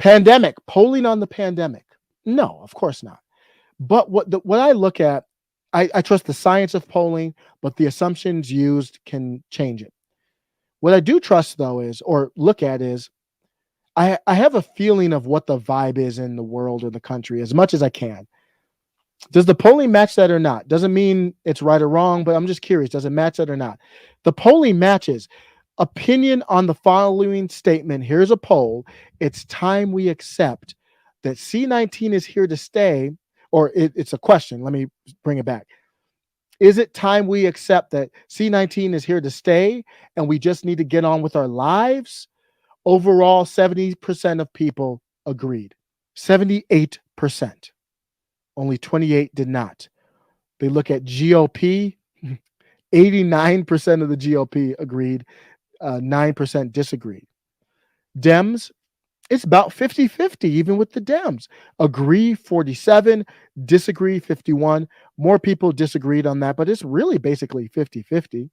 Pandemic, polling on the pandemic. No, of course not. But what I look at, I trust the science of polling, but the assumptions used can change it. What I do trust though is, or look at is, I have a feeling of what the vibe is in the world or the country as much as I can. Does the polling match that or not? Doesn't mean it's right or wrong, but I'm just curious. Does it match that or not? The polling matches. Opinion on the following statement. Here's a poll. It's time we accept that C-19 is here to stay, or it's a question. Let me bring it back. Is it time we accept that C-19 is here to stay and we just need to get on with our lives? Overall, 70% of people agreed. 78%. Only 28 did not. They look at GOP. 89% of the GOP agreed. 9% disagreed. Dems, it's about 50-50, even with the Dems. Agree 47, disagree 51. More people disagreed on that, but it's really basically 50-50.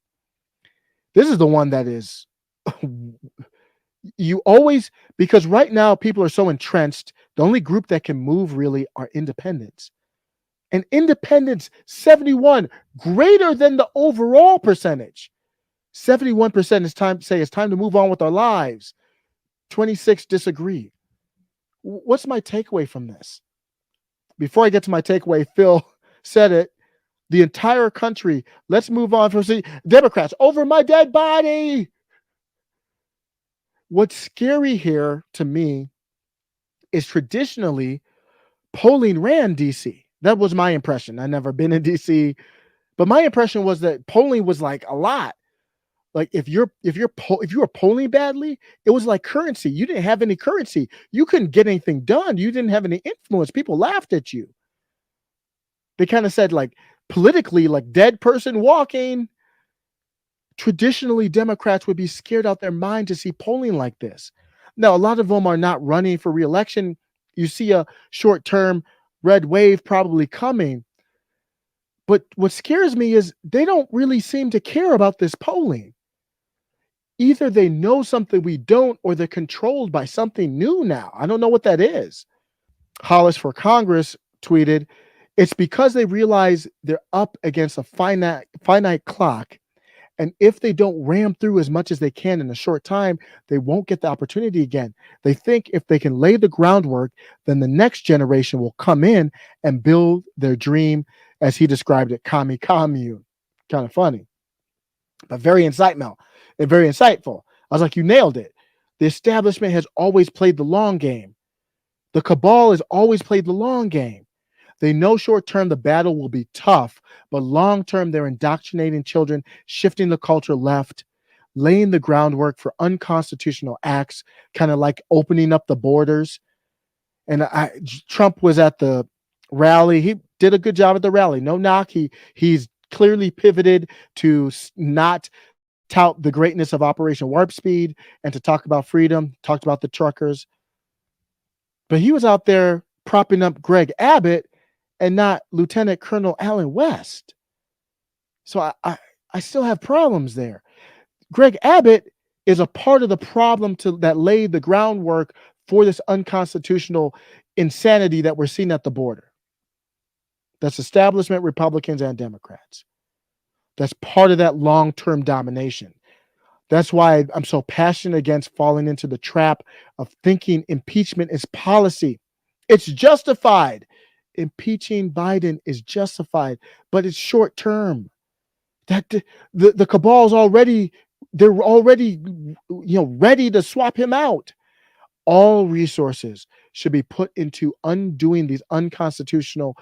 This is the one that is you always, because right now people are so entrenched, the only group that can move really are independents. And independents, 71, greater than the overall percentage. 71% is time say it's time to move on with our lives. 26 disagree. What's my takeaway from this? Before I get to my takeaway, Phil said it. The entire country, let's move on from Democrats over my dead body. What's scary here to me is traditionally polling ran DC. That was my impression. I've never been in DC, but my impression was that polling was like a lot. Like if you were polling badly, it was like currency. You didn't have any currency. You couldn't get anything done. You didn't have any influence. People laughed at you. They kind of said like politically, like dead person walking. Traditionally, Democrats would be scared out their mind to see polling like this. Now, a lot of them are not running for re-election. You see a short-term red wave probably coming. But what scares me is they don't really seem to care about this polling. Either they know something we don't, or they're controlled by something new now. I don't know what that is. Hollis for Congress tweeted, it's because they realize they're up against a finite clock. And if they don't ram through as much as they can in a short time, they won't get the opportunity again. They think if they can lay the groundwork, then the next generation will come in and build their dream, as he described it, commune. Kind of funny, but very insightful. I was like, you nailed it. The establishment has always played the long game. The cabal has always played the long game. They know short term the battle will be tough, but long term they're indoctrinating children, shifting the culture left, laying the groundwork for unconstitutional acts, kind of like opening up the borders. And Trump was at the rally. He did a good job at the rally. No knock. He's clearly pivoted to not tout the greatness of Operation Warp Speed and to talk about freedom, talked about the truckers. But he was out there propping up Greg Abbott and not Lieutenant Colonel Allen West. So I still have problems there. Greg Abbott is a part of the problem that laid the groundwork for this unconstitutional insanity that we're seeing at the border. That's establishment Republicans and Democrats. That's part of that long-term domination. That's why I'm so passionate against falling into the trap of thinking impeachment is policy. It's justified. Impeaching Biden is justified, but it's short term. That the cabal's already ready to swap him out. All resources should be put into undoing these unconstitutional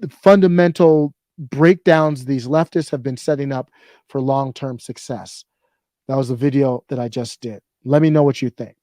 fundamental breakdowns these leftists have been setting up for long-term success. That was the video that I just did. Let me know what you think.